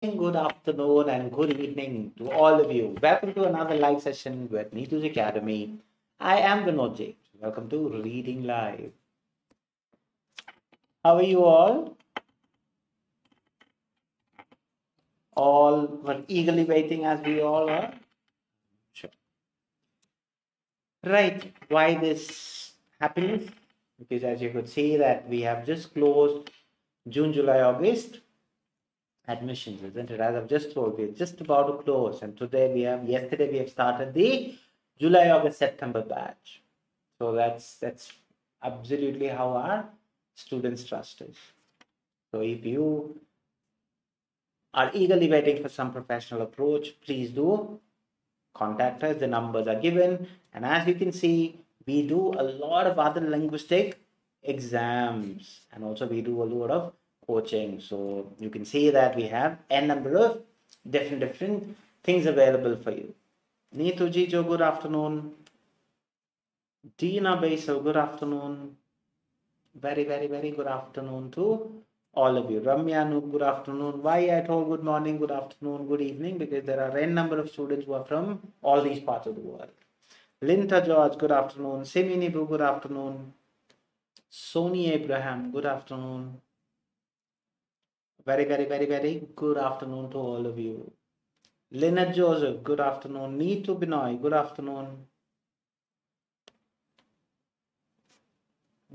Good afternoon and good evening to all of you. Welcome to another live session with Neethu's Academy. I am Vinod J. Welcome to Reading Live. How are you all? All were eagerly waiting as we all are? Sure. Right. Why this happiness? Because as you could see that we have just closed June, July, August admissions, isn't it? As I've just told you, just about to close. And yesterday we have started the July, August, September batch. So that's absolutely how our students trust us. So if you are eagerly waiting for some professional approach, please do contact us. The numbers are given. And as you can see, we do a lot of other linguistic exams and also we do a lot of coaching. So you can see that we have a number of different things available for you. Neethu ji, good afternoon. Dina Basil, good afternoon. Very good afternoon to all of you. Ramya Noob, good afternoon. Why I told good morning, good afternoon, good evening? Because there are a number of students who are from all these parts of the world. Linta George, good afternoon. Simi Nibu, good afternoon. Sony Abraham, good afternoon. Very good afternoon to all of you. Lynette Joseph, good afternoon. Neethu Binoy, good afternoon.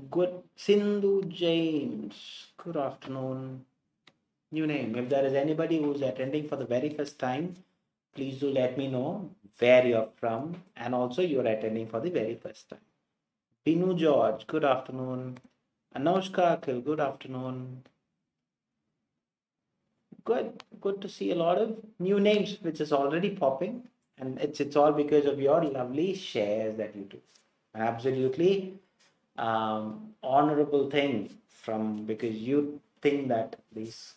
Good Sindhu James, good afternoon. New name. If there is anybody who's attending for the very first time, please do let me know where you're from and also you're attending for the very first time. Binu George, good afternoon. Anushka Akhil, good afternoon. Good to see a lot of new names which is already popping, and it's all because of your lovely shares that you do. Absolutely honorable thing from because you think that these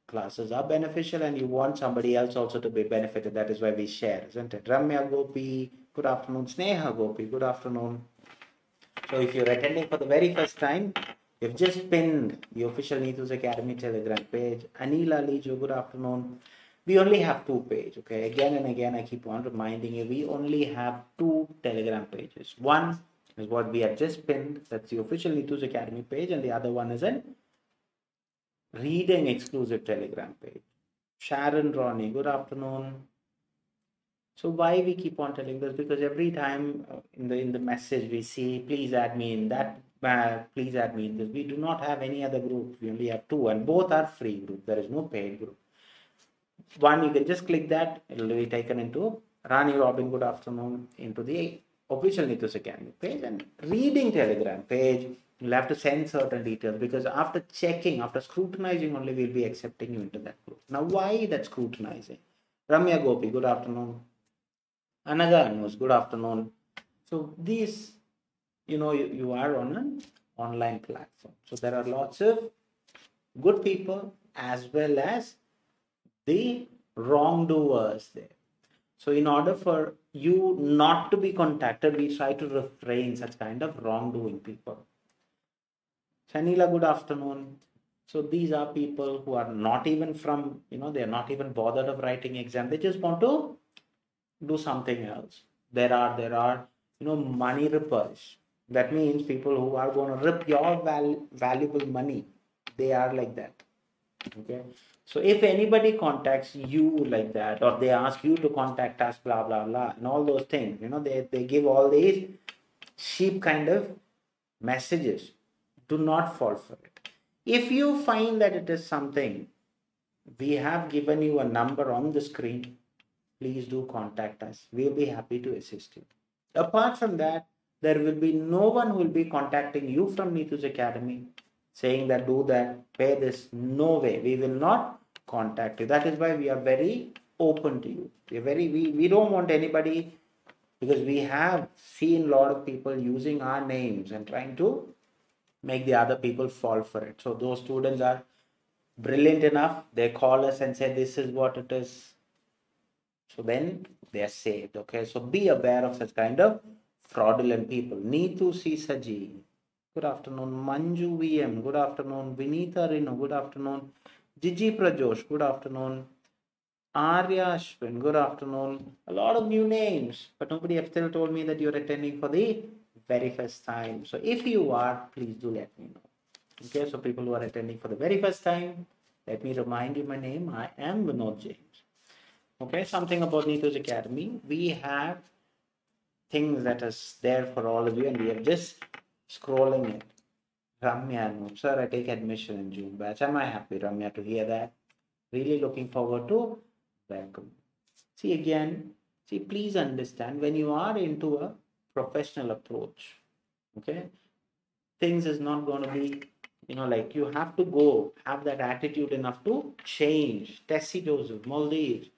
classes are beneficial and you want somebody else also to be benefited. That is why we share, isn't it? Ramya Gopi, good afternoon. Sneha Gopi, good afternoon. So if you're attending for the very first time, you've just pinned the official Neethu's Academy Telegram page. Anila Lijo, good afternoon. We only have two pages, okay? Again and again, I keep on reminding you, we only have two Telegram pages. One is what we have just pinned, that's the official Neethu's Academy page, and the other one is an reading exclusive Telegram page. Sharon Ronnie, good afternoon. So why we keep on telling this? Because every time in the message we see, please add me in that, please add me in this. We do not have any other group. We only have two, and both are free group. There is no paid group. One, you can just click that; it will be taken into Rani Robin. Good afternoon into the official Neethus Academy page and reading Telegram page. You'll have to send certain details because after checking, after scrutinizing, only we'll be accepting you into that group. Now, why that scrutinizing? Ramya Gopi, good afternoon. Anaga News, good afternoon. So these, you are on an online platform. So there are lots of good people as well as the wrongdoers there. So in order for you not to be contacted, we try to refrain such kind of wrongdoing people. Shanila, good afternoon. So these are people who are not even from, they're not even bothered of writing exam. They just want to do something else. There are money rippers. That means people who are going to rip your valuable money. They are like that. Okay. So if anybody contacts you like that, or they ask you to contact us, blah blah blah, and all those things, they give all these cheap kind of messages. Do not fall for it. If you find that it is something, we have given you a number on the screen. Please do contact us. We'll be happy to assist you. Apart from that, there will be no one who will be contacting you from Neethu's Academy saying that do that, pay this. No way. We will not contact you. That is why we are very open to you. We don't want anybody because we have seen a lot of people using our names and trying to make the other people fall for it. So those students are brilliant enough. They call us and say this is what it is. So then they are saved. Okay. So be aware of such kind of fraudulent people. Neethu Sisaji. Good afternoon. Manju VM. Good afternoon. Vinita Rino. Good afternoon. Gigi Prajosh, good afternoon. Arya Ashwin, good afternoon. A lot of new names, but nobody have still told me that you're attending for the very first time. So if you are, please do let me know. Okay, so people who are attending for the very first time, let me remind you my name. I am Vinod James. Okay, something about Neethu's Academy. We have things that is there for all of you, and we are just scrolling it. Ramya, no, sir, I take admission in June batch. Am I happy, Ramya, to hear that? Really looking forward to welcome. See again, see, please understand when you are into a professional approach, okay, things is not going to be, like you have to go have that attitude enough to change. Tessie Joseph, Maldives,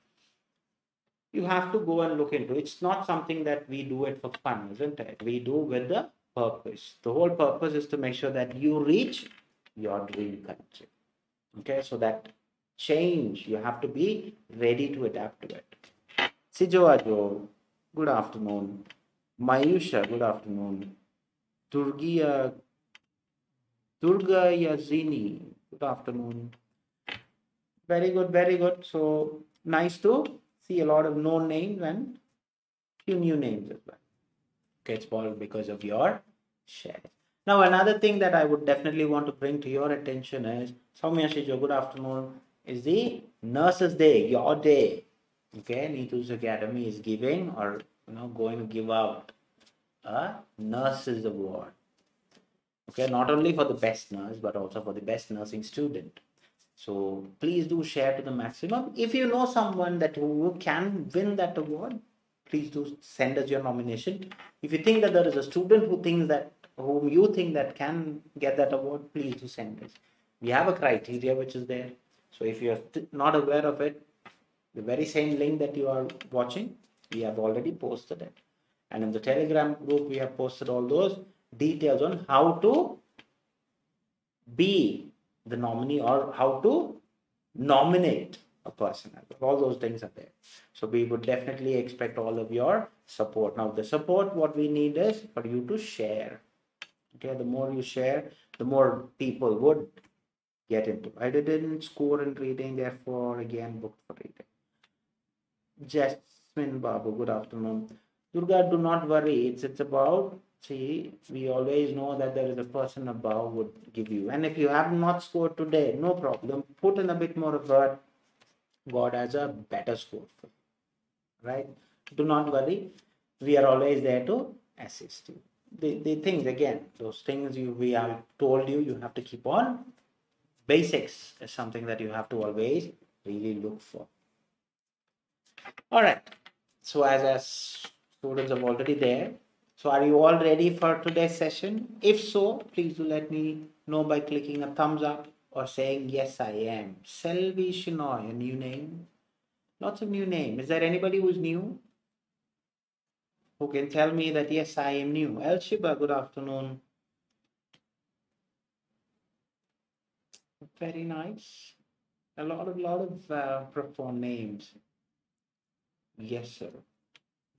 you have to go and look into it. It's not something that we do it for fun, isn't it? We do with the purpose. The whole purpose is to make sure that you reach your dream country. Okay, so that change, you have to be ready to adapt to it. Sijoajo, good afternoon. Mayusha, good afternoon. Durgia, Durga Yazini, good afternoon. Very good, very good. So nice to see a lot of known names and few new names as well. Okay, it's all because of your share. Now, another thing that I would definitely want to bring to your attention is Soumya Shijo, good afternoon, is the Nurses Day, your day. Okay, Neethu's Academy is giving or going to give out a Nurses Award. Okay, not only for the best nurse, but also for the best nursing student. So please do share to the maximum. If you know someone that who can win that award, please do send us your nomination. If you think that there is a student whom you think that can get that award, please do send us. We have a criteria which is there. So if you are not aware of it, the very same link that you are watching, we have already posted it. And in the Telegram group, we have posted all those details on how to be the nominee or how to nominate a person. All those things are there. So we would definitely expect all of your support. Now, the support, what we need is for you to share. Okay, the more you share, the more people would get into. I didn't score in reading, therefore, again, booked for reading. Jasmine Babu, good afternoon. Durga, do not worry. It's about, see, we always know that there is a person above would give you. And if you have not scored today, no problem. Put in a bit more effort. God has a better score for you, right? Do not worry. We are always there to assist you. The things, again, those things we have told you, you have to keep on. Basics is something that you have to always really look for. All right. So as students are already there, so are you all ready for today's session? If so, please do let me know by clicking a thumbs up or saying, yes, I am. Selvi Shinoy, a new name. Lots of new names. Is there anybody who's new? Who can tell me that, yes, I am new? El Shiba, good afternoon. Very nice. A lot of profound names. Yes, sir.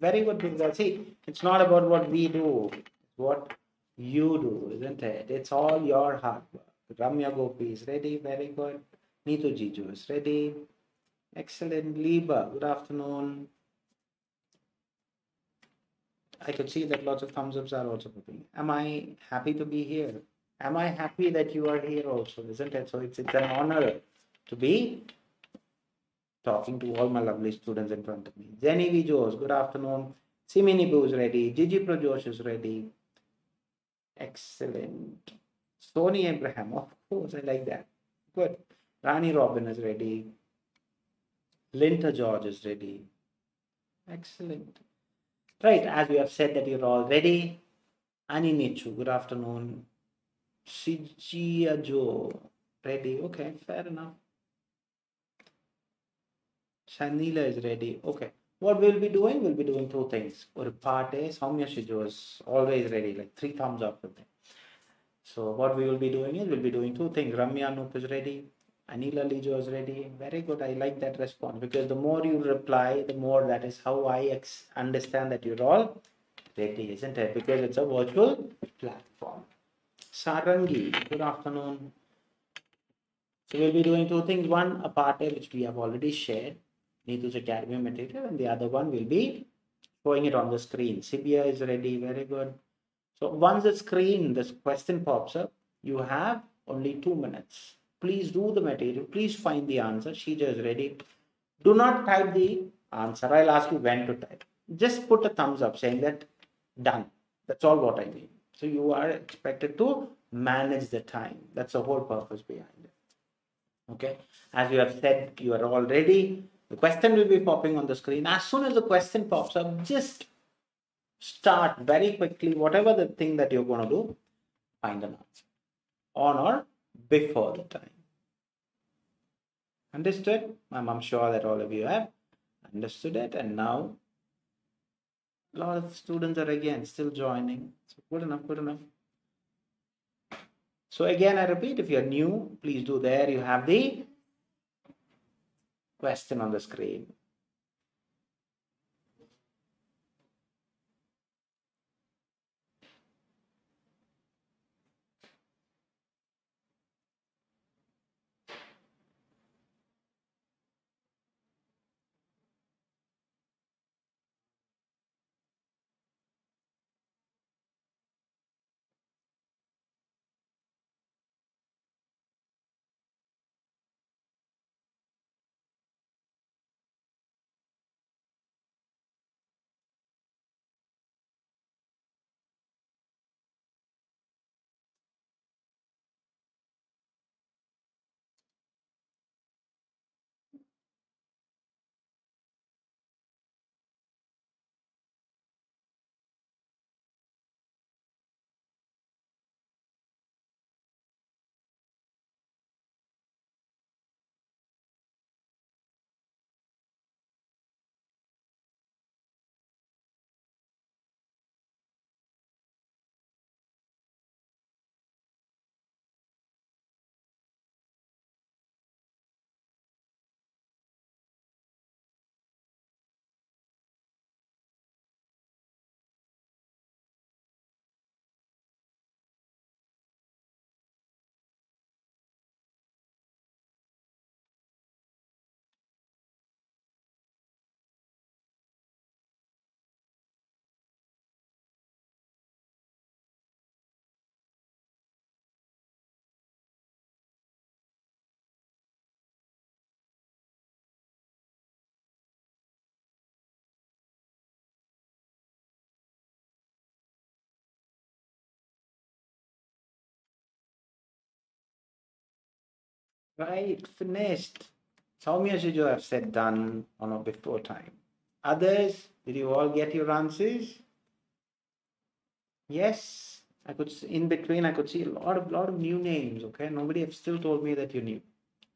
Very good, Durga. See, it's not about what we do, it's what you do, isn't it? It's all your hard work. Ramya Gopi is ready. Very good. Neethu Jiju is ready. Excellent. Liba, good afternoon. I could see that lots of thumbs ups are also popping. Am I happy to be here? Am I happy that you are here also, isn't it? So it's an honor to be talking to all my lovely students in front of me. Jenny Vijos, good afternoon. Simini Boo is ready. Gigi Prajosh is ready. Excellent. Sony Abraham, of course, I like that. Good. Rani Robin is ready. Linta George is ready. Excellent. Right, as we have said that you're all ready. Ani Nichu, good afternoon. Sijia Joe, ready. Okay, fair enough. Shanila is ready. Okay. What we'll be doing? We'll be doing two things. Or part A, Soumya Shijo is always ready, like 3 thumbs up with them. So what we will be doing is we'll be doing two things. Ramya Anup is ready. Anila Lijo is ready. Very good. I like that response because the more you reply, the more that is how I understand that you're all ready, isn't it? Because it's a virtual platform. Sarangi, good afternoon. So we'll be doing two things. One, a part A, which we have already shared, Neethu's Academy material, and the other one will be showing it on the screen. Sibia is ready. Very good. So once the screen, this question pops up, you have only 2 minutes. Please do the material. Please find the answer. Sheija is ready. Do not type the answer. I'll ask you when to type. Just put a thumbs up saying that done. That's all what I need. So you are expected to manage the time. That's the whole purpose behind it. Okay. As you have said, you are all ready. The question will be popping on the screen. As soon as the question pops up, just start very quickly, whatever the thing that you're going to do, find an answer on or before the time. Understood? I'm sure that all of you have understood it, and now a lot of students are again still joining. So good enough, good enough. So again, I repeat, if you're new, please do there. You have the question on the screen. Right, finished. Soumya should you have said done on or before time. Others, did you all get your answers? Yes, I could in between I could see a lot of new names. Okay, nobody have still told me that you knew.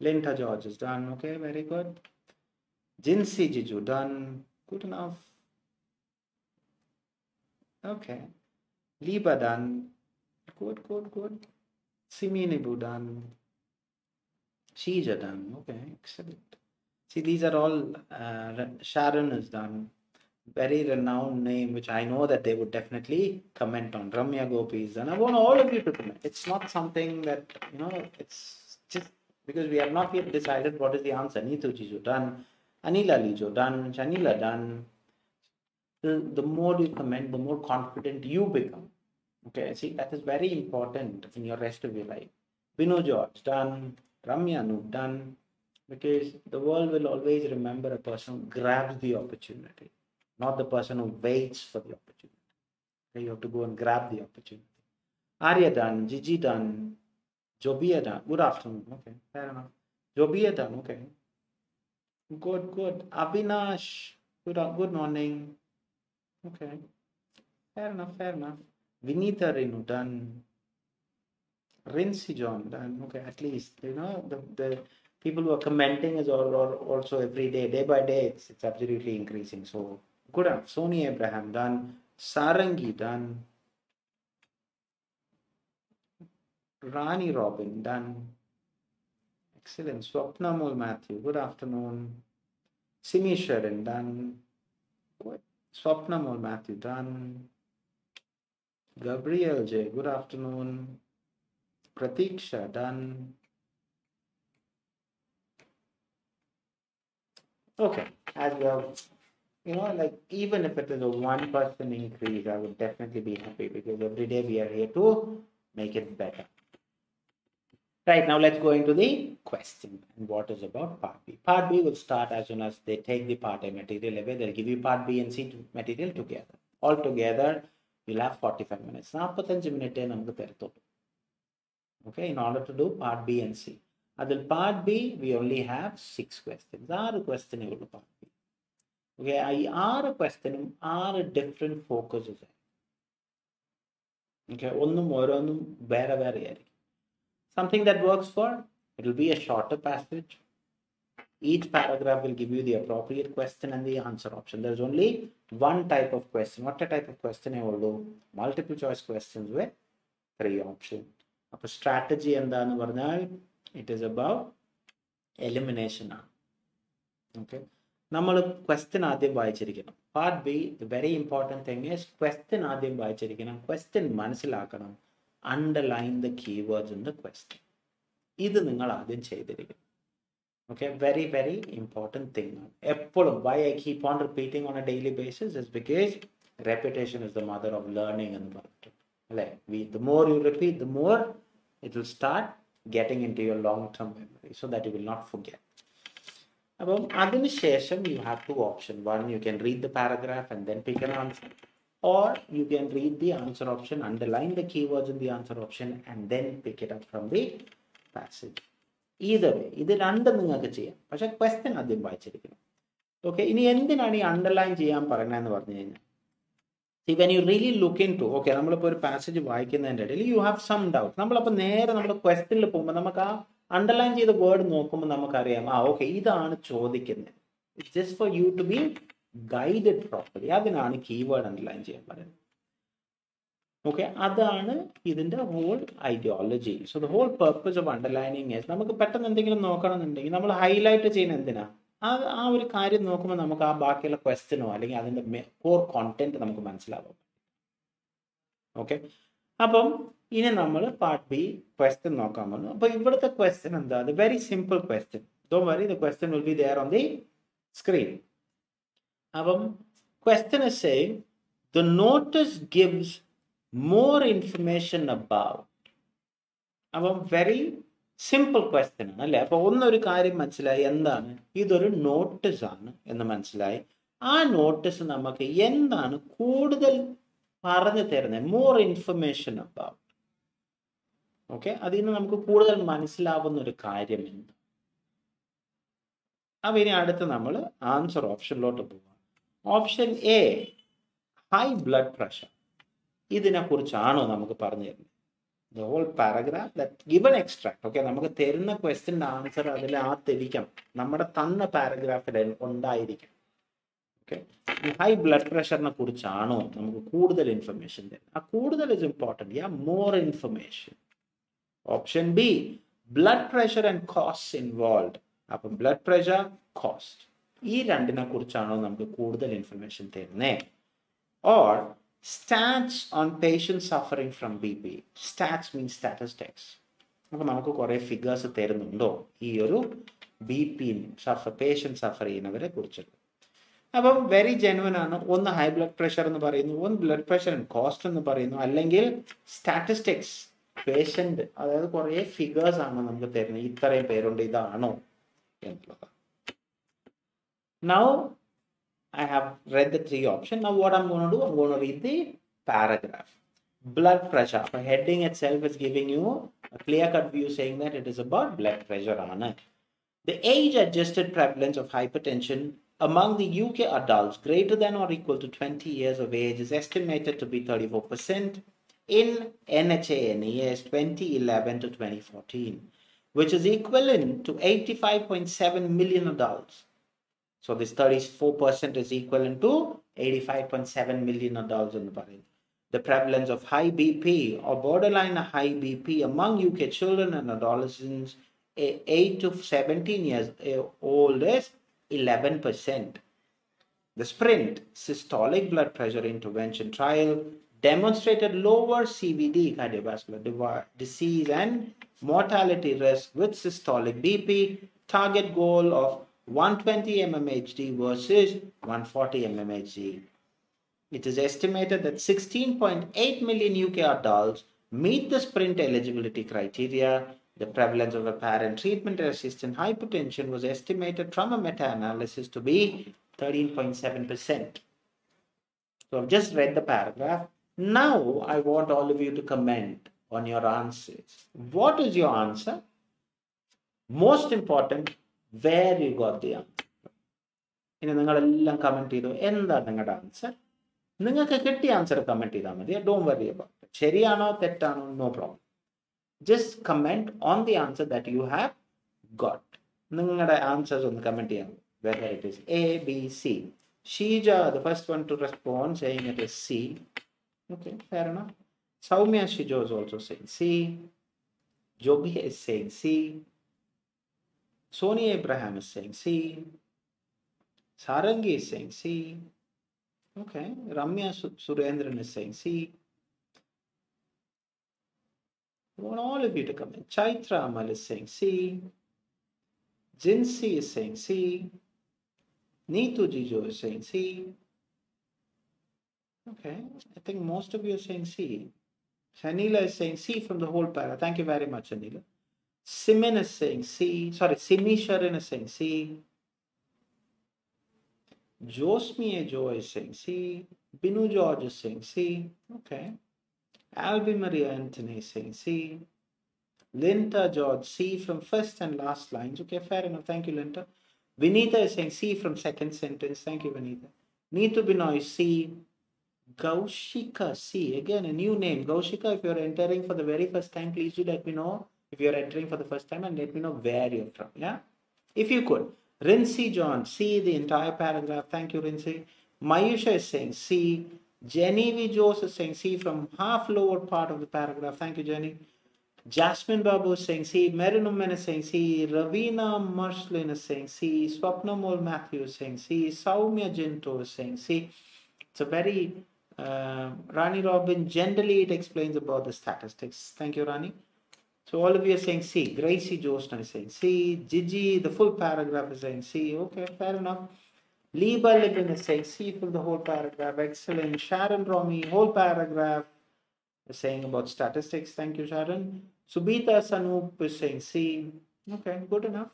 Linta George is done. Okay, very good. Jinsi Jiju done. Good enough. Okay. Liba done. Good, good, good. Siminibu done. Shija done. Okay, excellent. See, these are all Sharon is done. Very renowned name, which I know that they would definitely comment on. Ramya Gopi is done. I want all of you to comment. It's not something that, it's just because we have not yet decided what is the answer. Neethu Jiju done. Anila Lijo done. Shanila done. The more you comment, the more confident you become. Okay, see, that is very important in your rest of your life. Binu George done. Ramya Noob done. Because the world will always remember a person who grabs the opportunity, not the person who waits for the opportunity. Okay, you have to go and grab the opportunity. Arya done, Gigi done, Jobia done. Good afternoon. Okay, fair enough. Jobia done. Okay, good, good. Avinash, good morning. Okay, fair enough, fair enough. Vinita Renu done. Rinsi John done. Okay, at least the people who are commenting is all also every day by day. It's absolutely increasing. So good enough. Sony Abraham done. Sarangi done. Rani Robin done. Excellent. Swapnamol Matthew. Good afternoon. Simi Sharon done. Good. Swapnamol Matthew done. Gabriel J. Good afternoon. Pratiksha done. Okay, as well, like even if it is a 1% increase, I would definitely be happy because every day we are here to make it better. Right, now let's go into the question and what is about part B. Part B will start as soon as they take the part A material away. They'll give you part B and C material together. All together, you'll have 45 minutes. 45 minutes നമുക്ക് തരത്തുള്ളൂ. Okay, in order to do part B and C. Adil part B, we only have 6 questions. 6 questions ഉള്ളൂ part B. Okay, ഈ 6 questions 6 different focuses. Okay, ഒന്നും ഓരോന്നും വേറെ വേറെ ആയിരിക്കും. Something that works for, it will be a shorter passage. Each paragraph will give you the appropriate question and the answer option. There's only one type of question. What type of question? Multiple choice questions with 3 options. A strategy and it is about elimination. Okay. നമ്മൾ question ആദ്യം വായിച്ചിരിക്കണം. Part B, the very important thing is question ആദ്യം വായിച്ചിരിക്കണം, question മനസ്സിലാക്കണം, underline the keywords in the question. ഇത് നിങ്ങൾ ആദ്യം ചെയ്തിരിക്കണം. Okay, very, very important thing. എപ്പോഴും why I keep on repeating on a daily basis is because repetition is the mother of learning എന്ന് പറഞ്ഞിട്ട് അല്ലേ. The more you repeat, the more it will start getting into your long-term memory so that you will not forget. അപ്പം അതിനുശേഷം you have 2 options. One, you can read the paragraph and then pick an answer, or you can read the answer option, underline the keywords in the answer option and then pick it up from the passage. Either way, ഇത് രണ്ടും നിങ്ങൾക്ക് ചെയ്യാം, പക്ഷെ question ആദ്യം വായിച്ചിരിക്കണം. Okay, ഇനി എന്തിനാണ് ഈ underline ചെയ്യാൻ പറയുന്നതെന്ന് പറഞ്ഞു കഴിഞ്ഞാൽ, see, when you really look into, okay, നമ്മളിപ്പോൾ ഒരു പാസേജ് വായിക്കുന്നതിൻ്റെ ഇടയിൽ you have some doubt, നമ്മളപ്പോൾ നേരെ നമ്മുടെ ക്വസ്റ്റ്യനിൽ പോകുമ്പോൾ നമുക്ക് ആ അണ്ടർലൈൻ ചെയ്ത വേർഡ് നോക്കുമ്പോൾ നമുക്കറിയാം, ഓക്കെ ഇതാണ് ചോദിക്കുന്നത്. It's just for you to be guided properly. അതിനാണ് കീവേഡ് അണ്ടർലൈൻ ചെയ്യാൻ പറയുന്നത്. ഓക്കെ, അതാണ് ഇതിൻ്റെ whole ideology. So the whole purpose of underlining is, നമുക്ക് പെട്ടെന്ന് എന്തെങ്കിലും നോക്കണമെന്നുണ്ടെങ്കിൽ നമ്മൾ ഹൈലൈറ്റ് ചെയ്യുന്ന എന്തിനാ, ആ ഒരു കാര്യം നോക്കുമ്പോൾ നമുക്ക് ആ ബാക്കിയുള്ള ക്വസ്റ്റ്യനോ അല്ലെങ്കിൽ അതിൻ്റെ കോർ കോണ്ടന്റ് നമുക്ക് മനസ്സിലാവും. ഓക്കെ, അപ്പം ഇനി നമ്മൾ പാർട്ട് ബി ക്വസ്റ്റ്യൻ നോക്കാൻ പോകുന്നു. അപ്പോൾ ഇവിടുത്തെ ക്വസ്റ്റ്യൻ എന്താ? The very simple question. Don't worry, the question will be there on the screen. അപ്പം question is saying the notice gives more information about. അപ്പം വെരി സിമ്പിൾ ക്വസ്റ്റ്യൻ ആണ് അല്ലേ. അപ്പോൾ ഒന്നൊരു കാര്യം മനസ്സിലായി, എന്താണ് ഇതൊരു നോട്ടീസ് ആണ് എന്ന് മനസ്സിലായി. ആ നോട്ടീസ് നമുക്ക് എന്താണ് കൂടുതൽ പറഞ്ഞു തരുന്നത്, മോർ ഇൻഫർമേഷൻ അബൌട്ട്. ഓക്കെ, അതിൽ നിന്ന് നമുക്ക് കൂടുതൽ മനസ്സിലാവുന്ന ഒരു കാര്യം എന്ത്. അപ്പം ഇനി അടുത്ത് നമ്മൾ ആൻസർ ഓപ്ഷനിലോട്ട് പോകാം. Option A, high blood pressure. ഇതിനെക്കുറിച്ചാണോ നമുക്ക് പറഞ്ഞു തരുന്നത്? The whole paragraph that given extract. Okay, നമുക്ക് തരുന്ന ക്വസ്റ്റ്യൻ്റെ ആൻസർ അതിൽ ആത്തിരിക്കണം, നമ്മുടെ തന്ന പാരഗ്രാഫിൽ ഉണ്ടായിരിക്കണം. ഓക്കെ, ഹൈ ബ്ലഡ് പ്രഷറിനെ കുറിച്ചാണോ നമുക്ക് കൂടുതൽ ഇൻഫർമേഷൻ തരുന്നത്? ആ കൂടുതൽ is important. More information. Option B, blood pressure and cost involve. അപ്പം ബ്ലഡ് പ്രഷർ, കോസ്റ്റ്, ഈ രണ്ടിനെ കുറിച്ചാണോ നമുക്ക് കൂടുതൽ ഇൻഫർമേഷൻ തരുന്നത്? Or stats on patients suffering from BP. Stats means statistics. അപ്പോൾ നമുക്ക് കുറേ ഫിഗേഴ്സ് തരുന്നുണ്ടോ ഈ ഒരു BP പേഷ്യൻ്റ് സഫർ ചെയ്യുന്നവരെ കുറിച്ചിട്ട്? അപ്പം വെരി ജെനുവൻ ആണ്. ഒന്ന് ഹൈ ബ്ലഡ് പ്രഷർ എന്ന് പറയുന്നു, ഒന്ന് ബ്ലഡ് പ്രഷർ ആൻഡ് കോസ്റ്റ് എന്ന് പറയുന്നു, അല്ലെങ്കിൽ സ്റ്റാറ്റിസ്റ്റിക്സ് പേഷ്യൻ്റ്, അതായത് കുറേ ഫിഗേഴ്സ് ആണ് നമുക്ക് തരുന്നത്, ഇത്രയും പേരുണ്ട് ഇതാണോ എന്നുള്ളത്. Now I have read the 3 options. Now what I'm going to do, I'm going to read the paragraph. Blood pressure. The heading itself is giving you a clear-cut view saying that it is about blood pressure. The age-adjusted prevalence of hypertension among the UK adults greater than or equal to 20 years of age is estimated to be 34% in NHA-NES 2011 to 2014, which is equivalent to 85.7 million adults. So this 34% is equivalent to 85.7 million adults in the body. The prevalence of high BP or borderline high BP among UK children and adolescents 8 to 17 years old is 11%. The SPRINT systolic blood pressure intervention trial demonstrated lower CVD, cardiovascular disease and mortality risk with systolic BP. Target goal of 120 mmHg versus 140 mmHg. It is estimated that 16.8 million UK adults meet the sprint eligibility criteria. The prevalence of apparent treatment-resistant hypertension was estimated from a meta-analysis to be 13.7%. So I've just read the paragraph. Now I want all of you to comment on your answers. What is your answer? Most important, where you got the answer. ഇനി നിങ്ങളെല്ലാം comment ചെയ്തു എന്താ നിങ്ങളുടെ answer. നിങ്ങൾക്ക് കിട്ടിയ answer comment ചെയ്താൽ മതി. Don't worry about it. ശരിയാണോ തെറ്റാണോ no problem. Just comment on the answer that you have got. നിങ്ങളുടെ ആൻസേഴ്സ് ഒന്ന് കമന്റ് ചെയ്യാം. Whether it is A, B, C. Sheija, the first one to respond, saying it is C. Okay, fair enough. Soumya Shijo is also saying C. Jogi is saying C. Soni Abraham is saying C. Sarangi is saying C. Okay, Ramya Surendran is saying C. I want all of you to come in. Chaitra Amal is saying C. Jinsi is saying C. Neethu Jijo is saying C. Okay, I think most of you are saying C. Sanila is saying C from the whole para. Thank you very much, Sanila. Simin is saying C. Sorry, Simi Sharin is saying C. Josmi Jo is saying C. Binu George is saying C. Okay. Albi Maria Anthony is saying C. Linta George, C from first and last lines. Okay, fair enough. Thank you, Linta. Vinita is saying C from second sentence. Thank you, Vinita. Neethu Binoy, C. Gaushika, C. Again, a new name. Gaushika, if you're entering for the very first time, please do let me know if you're entering for the first time and let me know where you're from. Yeah? If you could. Rinsi John, C, the entire paragraph. Thank you, Rinsi. Mayusha is saying C. Jenny V. Jose is saying C from half lower part of the paragraph. Thank you, Jenny. Jasmine Babu is saying C. Merinuman is saying C. Ravina Marslin is saying C. Swapnamol Matthew is saying C. Saumya Jinto is saying C. It's a very Rani Robin. Generally, it explains about the statistics. Thank you, Rani. So all of you are saying C. Gracie Josna is saying C. Gigi, the full paragraph is saying C. Okay, fair enough. Liba Libin is saying C for the whole paragraph. Excellent. Sharon Romy, whole paragraph is saying about statistics. Thank you, Sharon. Subita Sanup is saying C. Okay, good enough.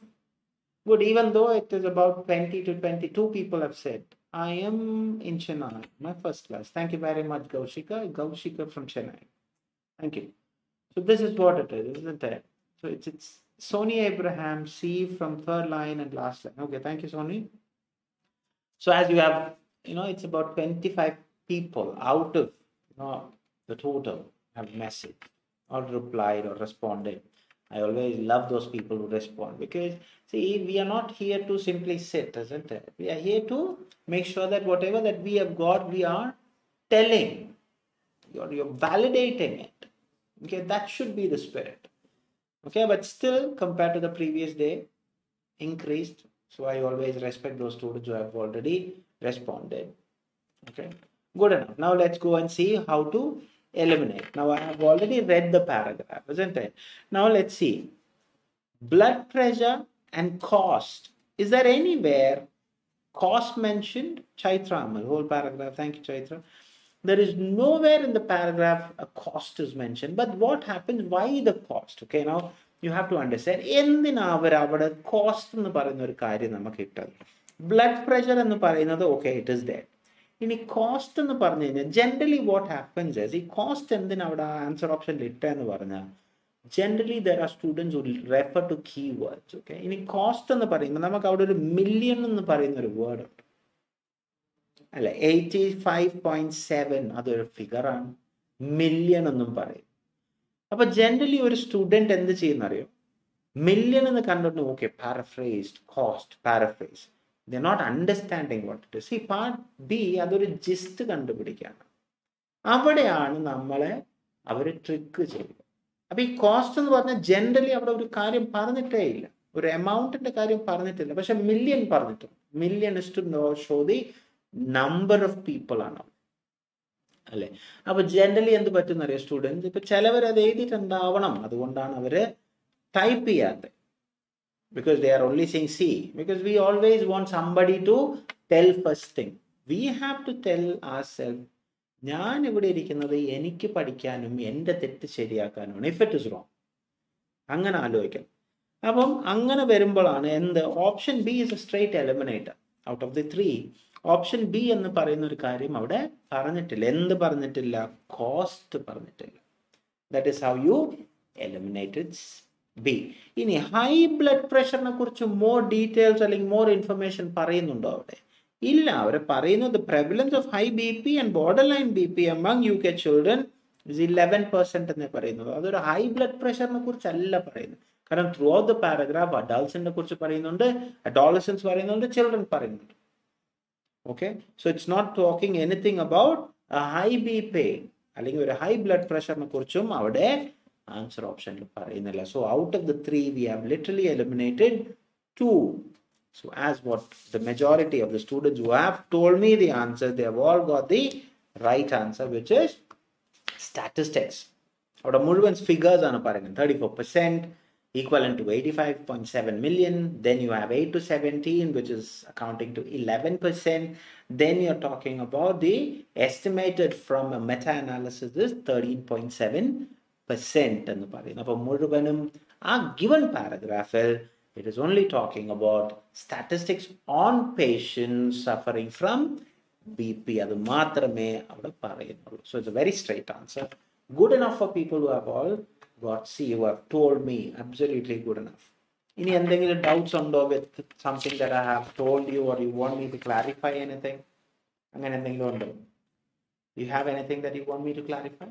Good, even though it is about 20 to 22 people have said. I am in Chennai, my first class. Thank you very much, Gaushika. Gaushika from Chennai. Thank you. So this is what it is, isn't it? So it's Sony Abraham, C from third line and last line. Okay, thank you, Sony. So as you have, it's about 25 people out of the total have messaged or replied or responded. I always love those people who respond because, see, we are not here to simply sit, isn't it? We are here to make sure that whatever that we have got, we are telling. You're validating it. Okay, that should be the spirit. Okay, but still, compared to the previous day, increased. So I always respect those students who have already responded. Okay, good enough. Now let's go and see how to eliminate. Now I have already read the paragraph, isn't it? Now let's see. Blood pressure and cost. Is there anywhere cost mentioned? Chaitra Amal, whole paragraph. Thank you, Chaitra. There is nowhere in the paragraph a cost is mentioned. But what happens? Why the cost? Okay, now you have to understand. എന്തിനാ അവർ അവിടെ cost എന്ന് പറയുന്ന ഒരു കാര്യം നമുക്ക് ഇട്ടത്? Blood pressure എന്ന് പറയുന്നത് ഓക്കെ ഇറ്റ് ഇസ് ദാറ്റ്. ഇനി കോസ്റ്റ് എന്ന് പറഞ്ഞു കഴിഞ്ഞാൽ ജനറലി വാട്ട് ഹാപ്പൻസ് ഈ കോസ്റ്റ് എന്തിനാ അവിടെ ആൻസർ ഓപ്ഷനിൽ ഇട്ടെന്ന് പറഞ്ഞാൽ generally there are students who refer to keywords. Okay, ഇനി കോസ്റ്റ് എന്ന് പറയുമ്പോൾ നമുക്ക് അവിടെ ഒരു മില്യൺ എന്ന് പറയുന്ന ഒരു വേർഡ് ഉണ്ട് അല്ലെ. 85.7 അതൊരു ഫിഗറാണ്. മില്യൺ എന്നും പറയും. അപ്പൊ ജനറലി ഒരു സ്റ്റുഡൻറ് എന്ത് ചെയ്യുന്നറിയോ? മില്യൺ എന്ന് കണ്ടിട്ട് okay paraphrased cost paraphrase they not understanding what it is. ഈ പാർട്ട് ബി അതൊരു ജിസ്റ്റ് കണ്ടുപിടിക്കാണ്. അവിടെയാണ് നമ്മളെ അവർ ട്രിക്ക് ചെയ്യുക. അപ്പൊ ഈ കോസ്റ്റ് എന്ന് പറഞ്ഞാൽ ജനറലി അവിടെ ഒരു കാര്യം പറഞ്ഞിട്ടേ ഇല്ല, ഒരു എമൗണ്ടിന്റെ കാര്യം പറഞ്ഞിട്ടില്ല. പക്ഷെ മില്യൺ പറഞ്ഞിട്ടുണ്ട്. Million is to show the number of people ആണ് അല്ലെ. അപ്പൊ ജനറലി എന്ത് പറ്റുന്നറിയോ സ്റ്റുഡൻസ്, ഇപ്പൊ ചിലവർ അത് എഴുതിയിട്ടുണ്ടാവണം, അതുകൊണ്ടാണ് അവര് ടൈപ്പ് ചെയ്യാത്തത്. because they are only saying C. Because we always want somebody to tell first thing. We have to tell ourselves, ഞാൻ ഇവിടെ ഇരിക്കുന്നത് എനിക്ക് പഠിക്കാനും എൻ്റെ തെറ്റ് ശരിയാക്കാനുമാണ്. ഇഫ് ഇറ്റ് ഇസ് റോങ്, അങ്ങനെ ആലോചിക്കണം. അപ്പം അങ്ങനെ വരുമ്പോഴാണ് എന്ത് option B is A straight eliminator. Out of the 3, option B എന്ന് പറയുന്ന ഒരു കാര്യം അവിടെ പറഞ്ഞിട്ടില്ല. എന്ത് പറഞ്ഞിട്ടില്ല? കോസ്റ്റ് പറഞ്ഞിട്ടില്ല. That is how you eliminated B. ഇനി ഹൈ ബ്ലഡ് പ്രഷറിനെ കുറിച്ച് മോർ ഡീറ്റെയിൽസ് അല്ലെങ്കിൽ മോർ ഇൻഫർമേഷൻ പറയുന്നുണ്ടോ അവിടെ? ഇല്ല. അവർ പറയുന്നത് prevalence of high BP and borderline BP among UK children is 11% എന്നേ പറയുന്നത്. അതൊരു ഹൈ ബ്ലഡ് പ്രഷറിനെ കുറിച്ചല്ല പറയുന്നത്. കാരണം ത്രൂ ഔട്ട് ദ പാരഗ്രാഫ് അഡൾട്ട്സിനെ കുറിച്ച് പറയുന്നുണ്ട്, അഡോളസൻസ് പറയുന്നുണ്ട്, ചിൽഡ്രൻ പറയുന്നുണ്ട്. Okay, so it's not talking anything about high B P അല്ലെങ്കിൽ ഒരു ഹൈ ബ്ലഡ് പ്രഷറിനെ കുറിച്ചും അവിടെ ആൻസർ ഓപ്ഷനിൽ പറയുന്നില്ല. So out of the 3 we have literally eliminated 2. So as what the majority of the students who have told me the answer, they have all got the right answer, which is statistics. Out of Mulvan's figures on a paragon, 34%, equivalent to 85.7 million. Then you have 8 to 17, which is accounting to 11%. Then you're talking about the estimated from a meta-analysis is 13.7%. And the paragon. Now, Mulvanum, a given paragraph, it is only talking about statistics on patients suffering from BP. Adu maatrame avada parayunnallu. So it's a very straight answer. Good enough for people who have all got C, who have told me. Absolutely good enough. Any endengil doubts undo with something that I have told you, or you want me to clarify anything? Angane endengil undo? You have anything that you want me to clarify?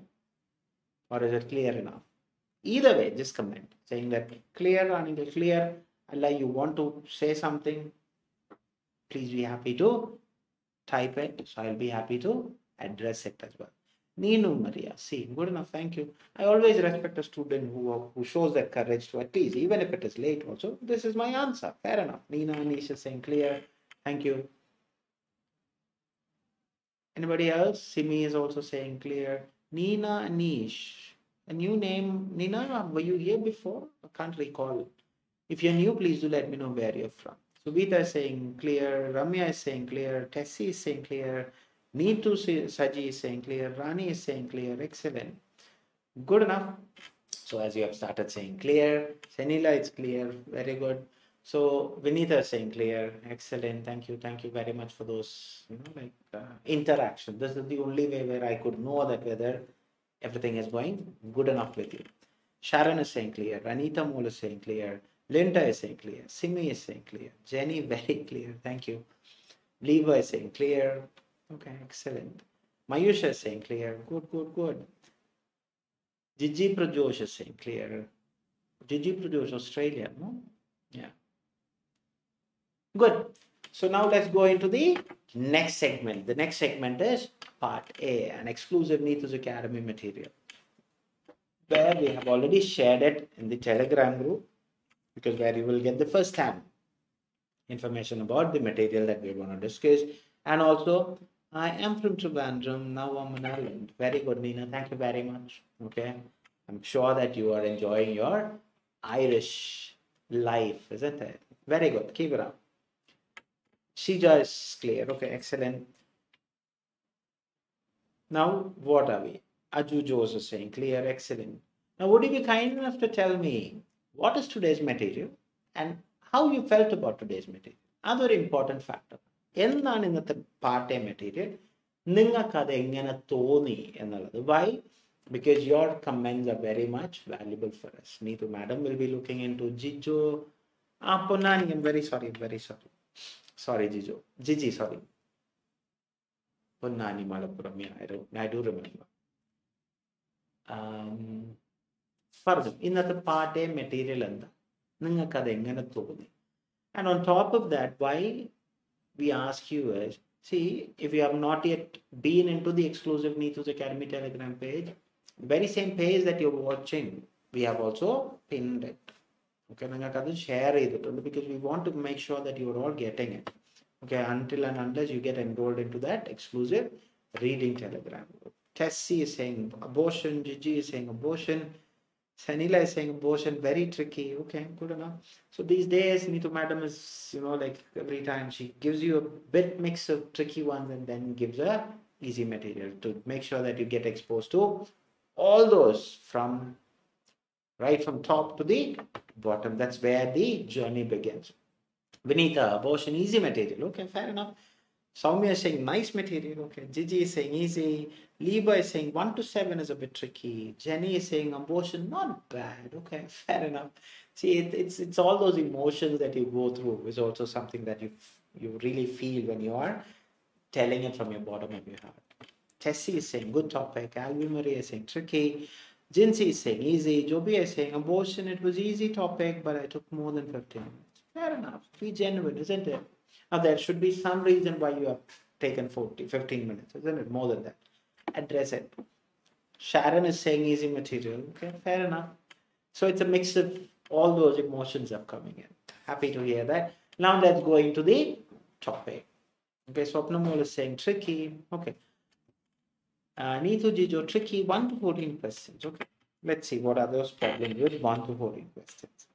Or is it clear enough? Either way, just comment saying that clear or clear. Allah, you want to say something, please be happy to type it. So I'll be happy to address it as well. Neenu Maria, see, good enough, thank you. I always respect a student who shows that courage to at least, even if it is late also, this is my answer. Fair enough. Neena, Anish is saying clear. Thank you. Anybody else? Simi is also saying clear. Neena, Anish. A new name. Neena, were you here before? I can't recall. If you're new, please do let me know where you're from. Subhita is saying clear. Ramya is saying clear. Tessie is saying clear. Neethu Saji is saying clear. Rani is saying clear. Excellent. Good enough. So as you have started saying clear, Senila is clear. Very good. So Vinitha is saying clear. Excellent. Thank you. Thank you very much for those, interaction. This is the only way where I could know that whether everything is going good enough with you. Sharon is saying clear. Anita Mole is saying clear. Linda is saying clear. Simi is saying clear. Jenny, very clear. Thank you. Lever is saying clear. Okay, excellent. Mayusha is saying clear. Good, good, good. Gigi Prajosh is saying clear. Gigi Prajosh, Australia, no? Yeah. Good. So now let's go into the next segment. The next segment is part A, an exclusive Neethus Academy material, where we have already shared it in the Telegram group, because where you will get the first hand information about the material that we're going to discuss. And also, I am from Trivandrum, now I'm in Ireland. Very good, Nina. Thank you very much. Okay. I'm sure that you are enjoying your Irish life, isn't it? Very good. Keep it up. Shija is clear. Okay, excellent. Now, what are we? Aju Jose is saying clear. Excellent. Now, would you be kind enough to tell me what is today's material and how you felt about today's material? Another important factor. എന്താണ് ഇന്നത്തെ part A material? നിങ്ങൾക്ക് അത് എങ്ങനെ തോന്നി എന്നുള്ളത്. Why? Because your comments are very much valuable for us. Neethu madam will be looking into Jijo. Ponani, I'm very sorry. Sorry, Jijo. Gigi, sorry. Ponani Malappuram, yeah, I do remember. Further, ഇന്നത്തെ part A material എന്താ? നിങ്ങൾക്ക് അത് എങ്ങനെ തോന്നി? And on top of that, why we ask you is, see, if you have not yet been into the exclusive Neethus Academy Telegram page, the very same page that you're watching, we have also pinned it. Okay, share it because we want to make sure that you are all getting it. Okay, until and unless you get enrolled into that exclusive reading Telegram group. Tessie is saying abortion, Gigi is saying abortion, Sanila is saying abortion very tricky. Okay, good enough. So these days, Neethu madam is, like every time she gives you a bit mix of tricky ones and then gives a easy material to make sure that you get exposed to all those from right from top to the bottom. That's where the journey begins. Vinita, abortion easy material. Okay, fair enough. Soumya is saying nice material. Okay. Gigi is saying easy. Liba is saying 1 to 7 is a bit tricky. Jenny is saying abortion not bad. Okay, fair enough. See, it's all those emotions that you go through is also something that you really feel when you are telling it from your bottom of your heart. Tessie is saying good topic. Alvi Marie is saying tricky. Jinsi is saying easy. Joby is saying abortion. It was easy topic, but I took more than 15 minutes. Fair enough. Be genuine, isn't it? Now there should be some reason why you have taken 15 minutes, isn't it? More than that. Address it. Sharon is saying easy material. Okay, fair enough. So it's a mix of all those emotions are coming in. Happy to hear that. Now let's go into the topic. Okay, Swapnamal is saying tricky. Okay. Neethu Jijo, tricky 1 to 14 questions. Okay. Let's see what are those problems with 1 to 14 questions.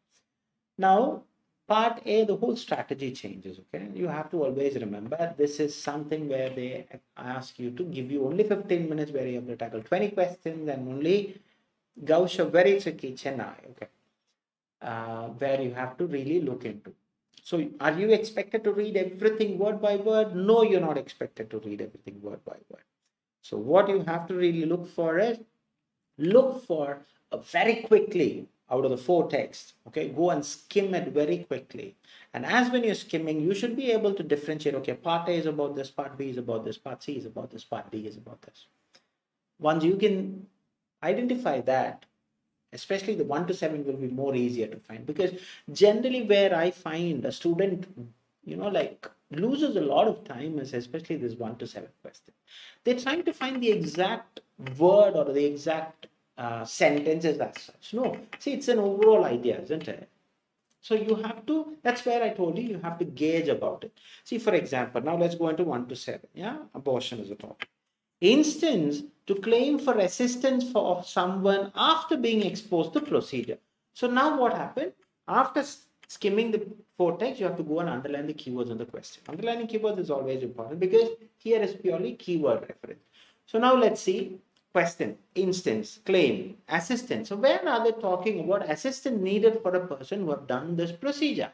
Now, part A, the whole strategy changes. Okay. You have to always remember this is something where they ask you to give you only 15 minutes where you have to tackle 20 questions and only Gausha, very tricky, Chennai. Okay. Where you have to really look into. So, are you expected to read everything word by word? No, you're not expected to read everything word by word. So what you have to really look for is look for a very quickly out of the 4 texts. Okay, go and skim it very quickly. And as when you're skimming, you should be able to differentiate. Okay, part A is about this, part B is about this, part C is about this, part D is about this. Once you can identify that, especially the 1 to 7 will be more easier to find, because generally where I find a student like loses a lot of time is especially this 1 to 7 question. They're trying to find the exact word or the exact sentences as such. No, see, it's an overall idea, isn't it? So you have to, that's where I told you have to gauge about it. See, for example, now let's go into 1 to 7. Yeah, abortion is a topic. Instance, to claim for assistance of someone after being exposed to procedure. So now what happened? After skimming the 4 text, you have to go and underline the keywords in the question. Underlining keywords is always important because here is purely keyword reference. So now let's see question, instance, claim, assistance. So where are they talking about assistance needed for a person who have done this procedure?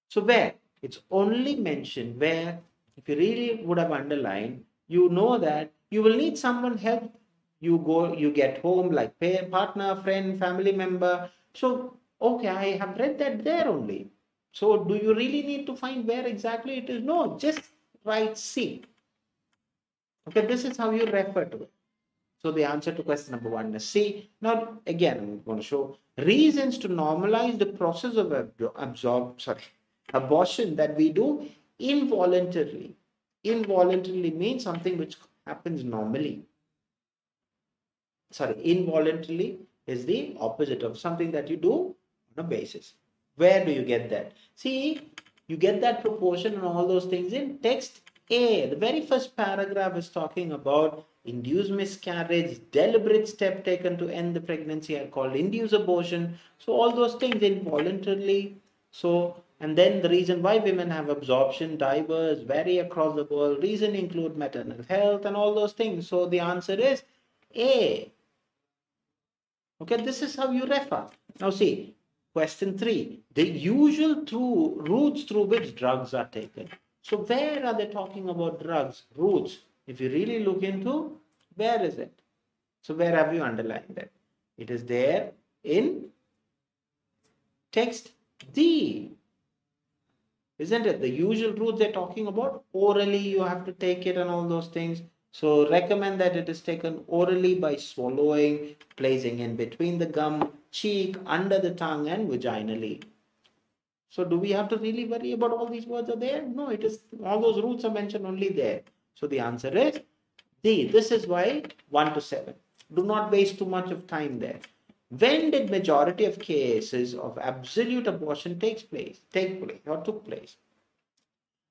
So where? It's only mentioned where, if you really would have underlined, you know that you will need someone help. You get home like partner, friend, family member. So, okay, I have read that there only. So do you really need to find where exactly it is? No, just write C. Okay, this is how you refer to it. So the answer to question number 1 is C. Now, again, I'm going to show reasons to normalize the process of abortion that we do involuntarily. Involuntarily means something which happens normally. Involuntarily is the opposite of something that you do on a basis. Where do you get that? See, you get that proportion and all those things in text A. The very first paragraph is talking about induced miscarriage, deliberate step taken to end the pregnancy are called induced abortion. So all those things involuntarily. So, and then the reason why women have absorption diverse, vary across the world. Reason include maternal health and all those things. So the answer is A. Okay, this is how you refer. Now see, question 3. The usual routes through which drugs are taken. So where are they talking about drugs? Routes. If you really look into, where is it? So where have you underlined it? It is there in text D. Isn't it? The usual routes they're talking about. Orally, you have to take it and all those things. So recommend that it is taken orally by swallowing, placing in between the gum, cheek, under the tongue and vaginally. So do we have to really worry about all these words are there? No, it is all those roots are mentioned only there. So the answer is D. This is why 1 to 7. Do not waste too much of time there. When did majority of cases of absolute abortion took place?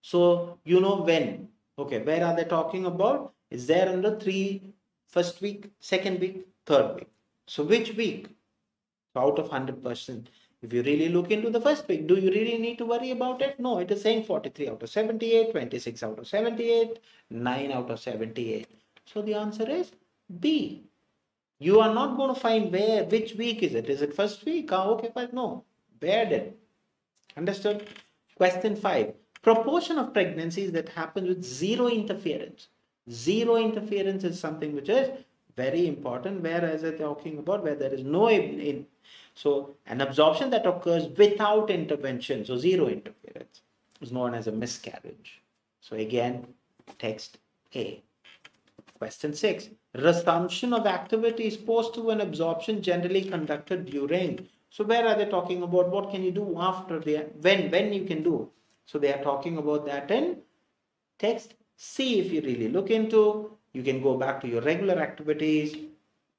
So you know when. Okay, where are they talking about? Is there under 3, first week, second week, third week? So which week? So out of 100%, if you really look into the first week, do you really need to worry about it? No, it is saying 43 out of 78, 26 out of 78, 9 out of 78. So the answer is B. You are not going to find which week is it? Is it first week? Okay, but no. Where did? Understood? Question 5. Proportion of pregnancies that happen with zero interference. Zero interference is something which is very important, whereas I'm talking about where there is no so an absorption that occurs without intervention, so zero interference, is known as a miscarriage. So again, text A. Question 6. Resumption of activities post to an absorption generally conducted during. So where are they talking about? What can you do after when you can do? So they are talking about that in text C. If you really look into, you can go back to your regular activities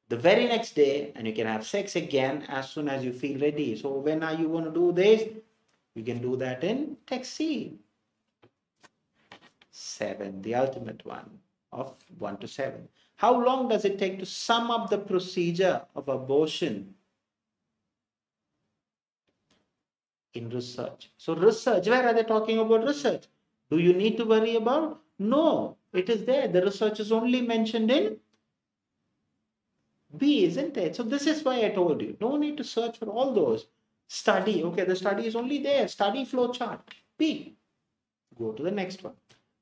the very next day and you can have sex again as soon as you feel ready. So when are you going to do this? You can do that in text C. 7, the ultimate one of 1 to 7. How long does it take to sum up the procedure of abortion in research? So research, where are they talking about research? Do you need to worry about? No, it is there. The research is only mentioned in B, isn't it? So this is why I told you, no need to search for all those. Study, okay, the study is only there. Study flow chart, B. Go to the next one.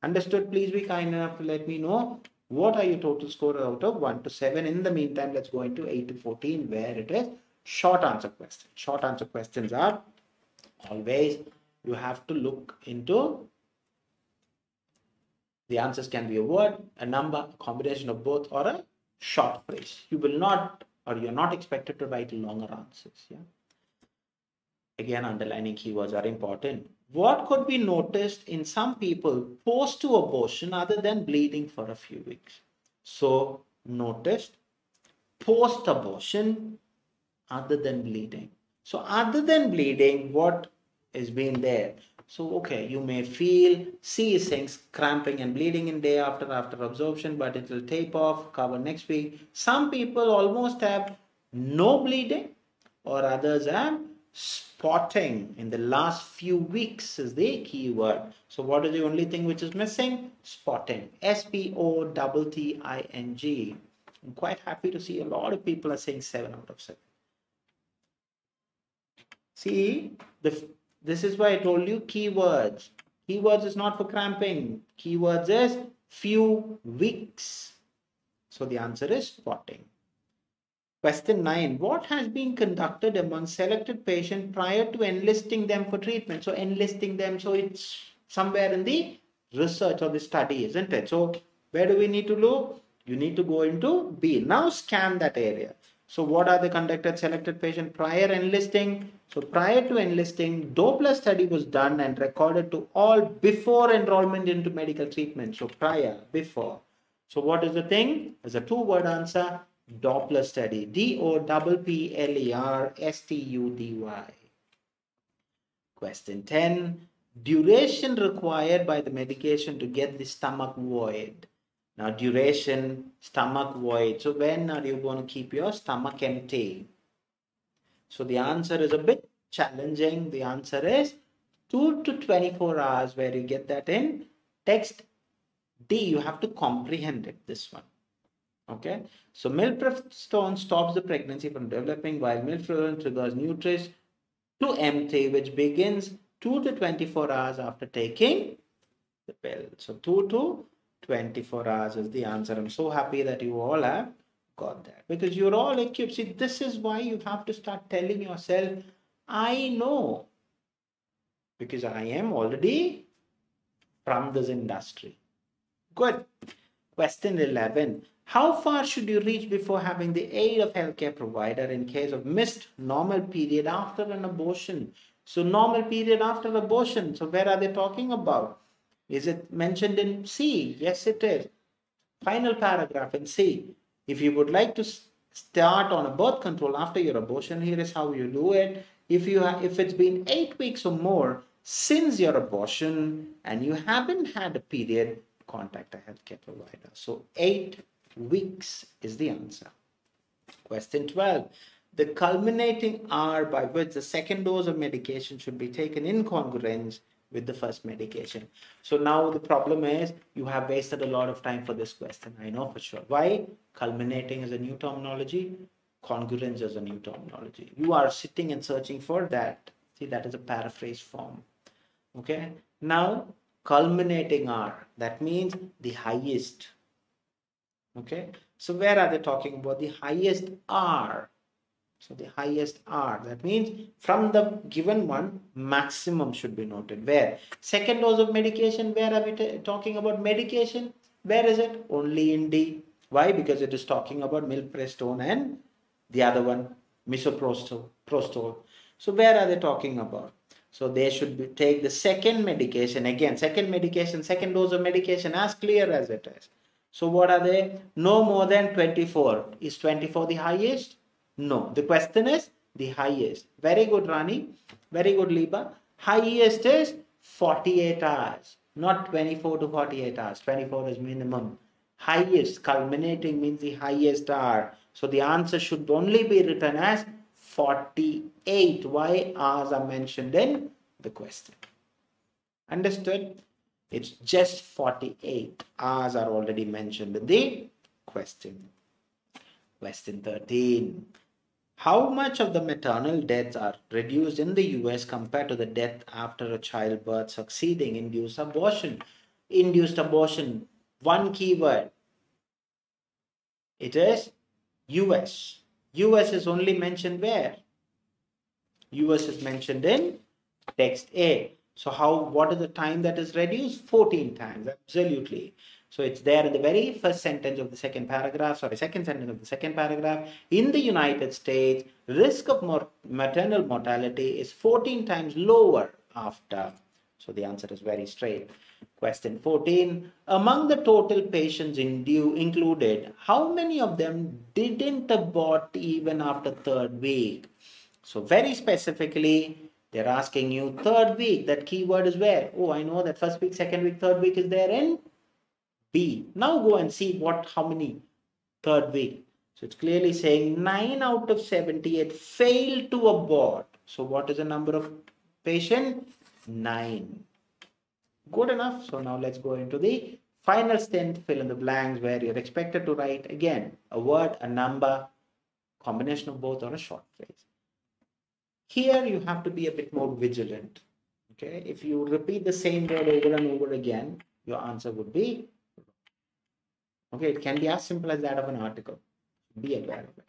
Understood? Please be kind enough to let me know what are your total score out of 1 to 7. In the meantime, let's go into 8 to 14 where it is short answer questions. Short answer questions are always you have to look into the answers can be a word, a number, a combination of both, or a short phrase. You will not or you're not expected to write longer answers. Yeah. Again, underlining keywords are important. What could be noticed in some people post to abortion other than bleeding for a few weeks? So, noticed post abortion other than bleeding. So, other than bleeding, what is being there? So, okay, you may feel, see things cramping and bleeding in day after absorption, but it will tape off, cover next week. Some people almost have no bleeding, or others have spotting in the last few weeks is the key word. So what is the only thing which is missing? Spotting. Spotting. I'm quite happy to see a lot of people are saying 7 out of 7. See, this is why I told you keywords. Keywords is not for cramping. Keywords is few weeks. So the answer is spotting. Question 9. What has been conducted among selected patients prior to enlisting them for treatment? So enlisting them, so it's somewhere in the research or the study, isn't it? So where do we need to look? You need to go into B. Now scan that area. So what are the conducted selected patient prior enlisting? So prior to enlisting, Doppler study was done and recorded to all before enrollment into medical treatment. So prior, before. So what is the thing? There's a two-word answer. Doppler study. Dopplerstudy. Question 10. Duration required by the medication to get the stomach void. Now duration, stomach void. So when are you going to keep your stomach empty? So the answer is a bit challenging. The answer is 2 to 24 hours, where you get that in text D. You have to comprehend it, this one. Okay, so milprostone stops the pregnancy from developing, while milflurone triggers nutrients to empty, which begins 2 to 24 hours after taking the pill. So 2 to 24 hours is the answer. I'm so happy that you all have got that, because you're all equipped. See, this is why you have to start telling yourself, I know, because I am already from this industry. Good. Question 11. How far should you reach before having the aid of healthcare provider in case of missed normal period after an abortion? So normal period after abortion. So where are they talking about? Is it mentioned in C? Yes, it is. Final paragraph in C. If you would like to start on a birth control after your abortion, here is how you do it. If it's been 8 weeks or more since your abortion and you haven't had a period, contact a healthcare provider. So 8 weeks is the answer. Question 12. the culminating hour by which the second dose of medication should be taken in congruence with the first medication. So now the problem is you have wasted a lot of time for this question. I know for sure. Why? Culminating is a new terminology. Congruence is a new terminology. You are sitting and searching for that. See, that is a paraphrase form. Okay. Now, culminating hour. That means the highest. Okay. So where are they talking about? The highest hour. So the highest R. That means from the given one, maximum should be noted. Where? Second dose of medication. Where are we talking about medication? Where is it? Only in D. Why? Because it is talking about milprestone and the other one, misoprostol. So where are they talking about? So they should take the second medication. Again, second medication, second dose of medication, as clear as it is. So what are they? No more than 24. Is 24 the highest? No. The question is the highest. Very good, Rani. Very good, Liba. Highest is 48 hours. Not 24 to 48 hours. 24 is minimum. Highest, culminating means the highest hour. So the answer should only be written as 48. Why hours are mentioned in the question? Understood? It's just 48. Hours are already mentioned in the question. Question 13. How much of the maternal deaths are reduced in the US compared to the death after a childbirth succeeding induced abortion? Induced abortion. One keyword. It is US. US is only mentioned where? US is mentioned in text A. So what is the time that is reduced? 14 times. Absolutely. So it's there in the very first sentence of the second sentence of the second paragraph. In the United States, risk of maternal mortality is 14 times lower after. So the answer is very straight. Question 14. Among the total patients included, how many of them didn't abort even after third week? So very specifically, they're asking you third week. That keyword is where? Oh, I know that first week, second week, third week is there in B. Now go and see how many third week. So it's clearly saying 9 out of 78 failed to abort. So what is the number of patient? 9. Good enough. So now let's go into the final stint, fill in the blanks, where you're expected to write again a word, a number, combination of both, or a short phrase. Here you have to be a bit more vigilant. Okay, if you repeat the same word over and over again, your answer would be okay. It can be as simple as that of an article. Be aware of it.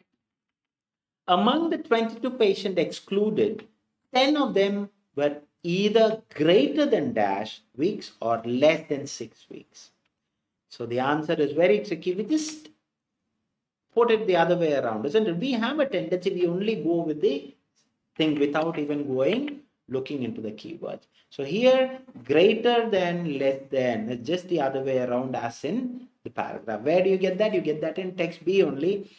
Among the 22 patients excluded, 10 of them were either greater than dash weeks or less than 6 weeks. So the answer is very tricky. We just put it the other way around, isn't it? We have a tendency, we only go with the thing without even looking into the keywords. So here, greater than, less than, it's just the other way around as in the paragraph. Where do you get that? You get that in text B only.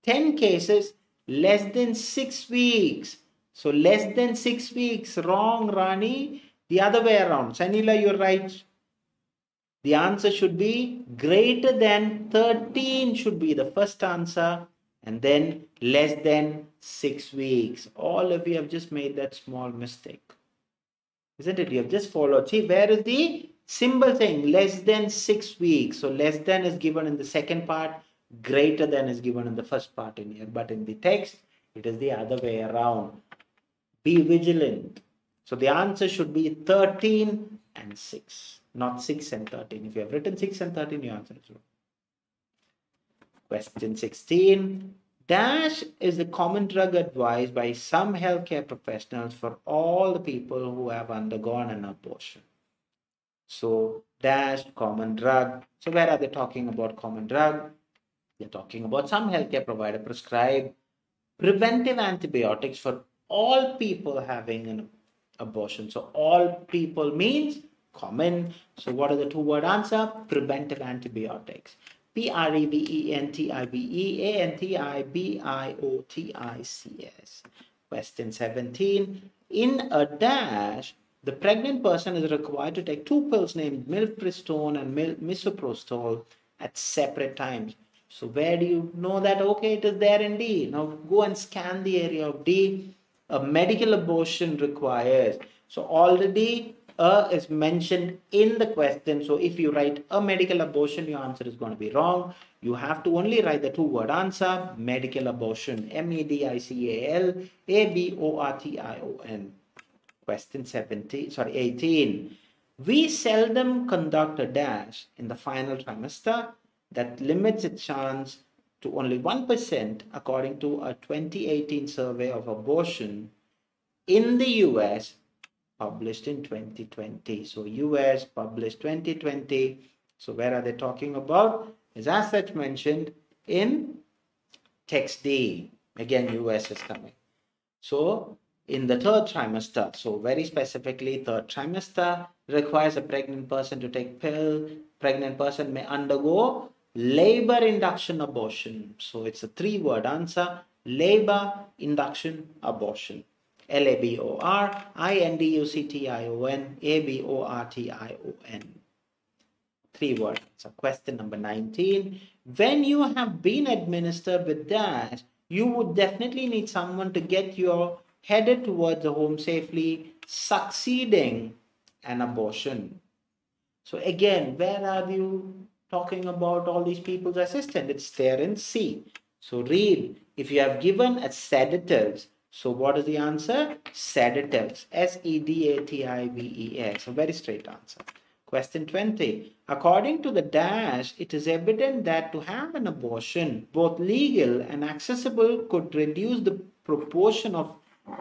10 cases, less than 6 weeks. So less than 6 weeks. Wrong, Rani. The other way around. Sanila, you're right. The answer should be greater than 13 should be the first answer, and then less than 6 weeks. All of you have just made that small mistake. Isn't it? You have just followed. See, where is the symbol saying less than 6 weeks? So less than is given in the second part, greater than is given in the first part in here. But in the text, it is the other way around. Be vigilant. So the answer should be 13 and 6, not 6 and 13. If you have written 6 and 13, your answer is wrong. Question 16. Dash is the common drug advised by some healthcare professionals for all the people who have undergone an abortion. So dash, common drug. So where are they talking about common drug? They're talking about some healthcare provider prescribe preventive antibiotics for all people having an abortion. So all people means common. So what are the two-word answer? Preventive antibiotics. PREVENTIVEANTIBIOTICS. Question 17. In a dash, the pregnant person is required to take 2 pills named milprestone and misoprostol at separate times. So where do you know that? Okay, it is there in D. Now go and scan the area of D. A medical abortion requires. So already a is mentioned in the question. So if you write a medical abortion, your answer is going to be wrong. You have to only write the two-word answer, medical abortion, MEDICAL, Question 17, sorry, 18. We seldom conduct a dash in the final trimester that limits its chance to only 1% according to a 2018 survey of abortion in the US published in 2020. So US published 2020. So where are they talking about? Is as such mentioned in text D. Again, US is coming. So in the third trimester, so very specifically third trimester requires a pregnant person to take pill. Pregnant person may undergo labor induction abortion. So it's a three-word answer, labor induction abortion. LABORINDUCTION, three words. So question number 19. When you have been administered with dash, you would definitely need someone to get you headed towards the home safely, succeeding an abortion. So again, where are you talking about all these people's assistant? It's there in C. So read. If you have given a sedatives, so what is the answer? Sedatives. SEDATIVES. A very straight answer. Question 20. According to the dash, it is evident that to have an abortion, both legal and accessible, could reduce the proportion of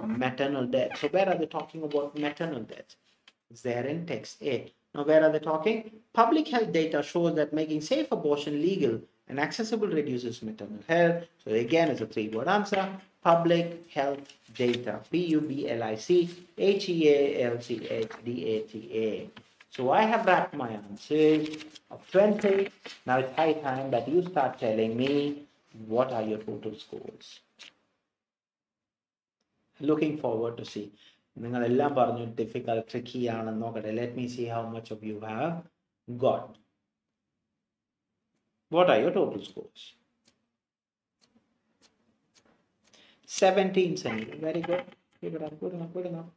maternal death. So where are they talking about maternal death? It's there in text A. Now where are they talking? Public health data shows that making safe abortion legal and accessible reduces maternal health. So again, it's a three-word answer. Public health data. PUBLICHEALCHDATA. So I have wrapped my answers of 20. Now it's high time that you start telling me what are your total scores. Looking forward to see. നിങ്ങളെല്ലാം പറഞ്ഞു difficult tricky ആണെന്ന് നോക്കട്ടെ. Let me see how much of you have got. What are your total scores? 17, Sunny. Very good. Give it up. Good enough. Good enough.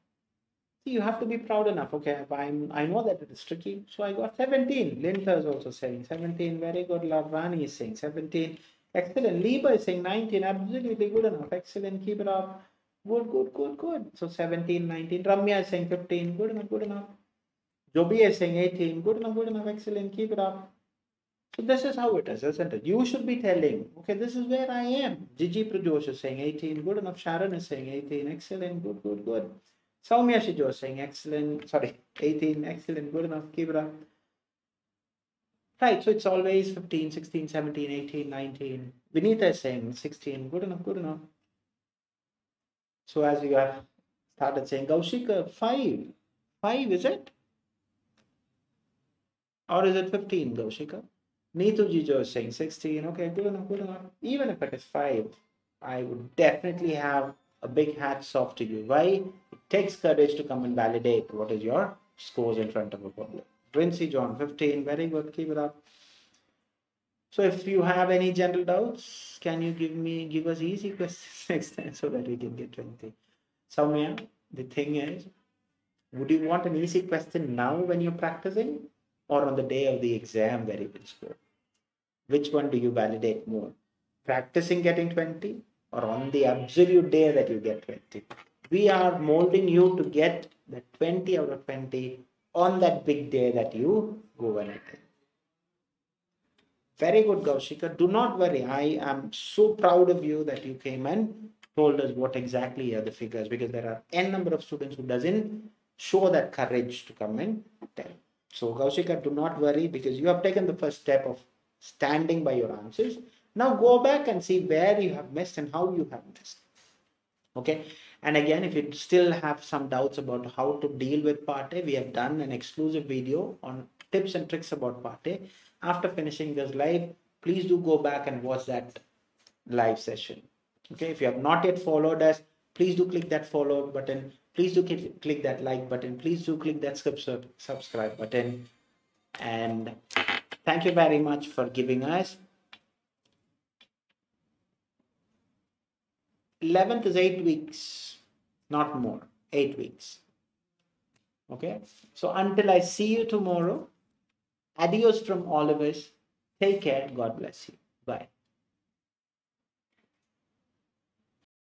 See, you have to be proud enough. Okay, I know that it is tricky, so I got 17. Linda is also saying 17. Very good. Lavani is saying 17. Excellent. Liba is saying 19. Absolutely good enough. Excellent. Keep it up. Good. So 17, 19. Ramya is saying 15. Good enough. Joby is saying 18. Good enough. Excellent. Keep it up. So this is how it is, isn't it? You should be telling, okay, this is where I am. Gigi Prajosh is saying 18. Good enough. Sharon is saying 18. Excellent. Good. Soumya Shijo is saying excellent. Sorry, 18. Excellent. Good enough. Keep it up. Right. So it's always 15, 16, 17, 18, 19. Vinita is saying 16. Good enough. So as you have started saying, Kaushika, 5. 5, is it? Or is it 15, Kaushika? Neethu Jijo is saying 16. Okay, good enough. Even if it is 5, I would definitely have a big hats off to you. Why? It takes courage to come and validate what is your scores in front of a public. Rincy John, 15. Very good. Keep it up. So if you have any general doubts, can you give us easy questions next time so that we can get 20? Soumya, the thing is, would you want an easy question now when you're practicing, or on the day of the exam where you will score? Which one do you validate more? Practicing getting 20, or on the absolute day that you get 20? We are molding you to get the 20 out of 20 on that big day that you go and attend. Very good, Kaushika. Do not worry. I am so proud of you that you came and told us what exactly are the figures, because there are n number of students who doesn't show that courage to come and tell. So Kaushika, do not worry, because you have taken the first step of standing by your answers. Now go back and see where you have missed and how you have missed. Okay. And again, if you still have some doubts about how to deal with Part A, we have done an exclusive video on tips and tricks about Part A. After finishing this live, please do go back and watch that live session. Okay. If you have not yet followed us, please do click that follow button. Please do click that like button. Please do click that subscribe button. And thank you very much for giving us 11th is 8 weeks, not more, 8 weeks. Okay, so until I see you tomorrow, adios from all of us. Take care. God bless you. Bye.